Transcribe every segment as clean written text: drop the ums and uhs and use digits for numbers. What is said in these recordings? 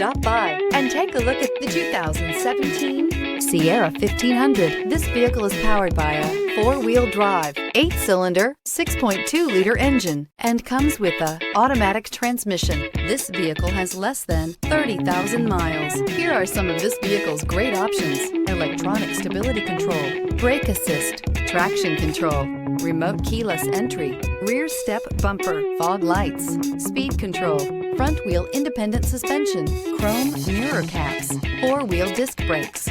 Stop by and take a look at the 2017 Sierra 1500. This vehicle is powered by a four-wheel drive, 8-cylinder, 6.2-liter engine and comes with a automatic transmission. This vehicle has less than 30,000 miles. Here are some of this vehicle's great options: electronic stability control, brake assist, traction control, remote keyless entry, rear step bumper, fog lights, speed control, front wheel independent suspension, chrome mirror caps, four-wheel disc brakes.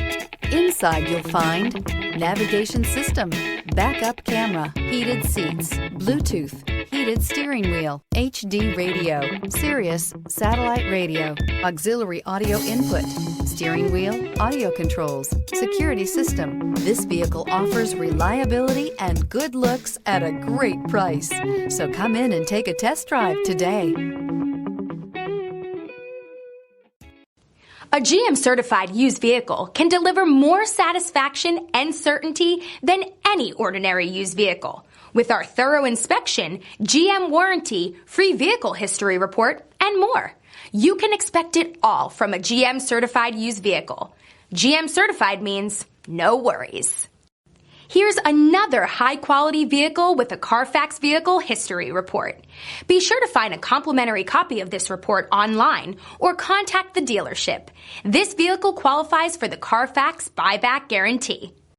Inside you'll find navigation system, backup camera, heated seats, Bluetooth, heated steering wheel, HD radio, Sirius satellite radio, auxiliary audio input, steering wheel audio controls, security system. This vehicle offers reliability and good looks at a great price. So come in and take a test drive today. A GM certified used vehicle can deliver more satisfaction and certainty than any ordinary used vehicle. With our thorough inspection, GM warranty, free vehicle history report, and more. You can expect it all from a GM certified used vehicle. GM certified means no worries. Here's another high-quality vehicle with a Carfax Vehicle History Report. Be sure to find a complimentary copy of this report online or contact the dealership. This vehicle qualifies for the Carfax Buyback Guarantee.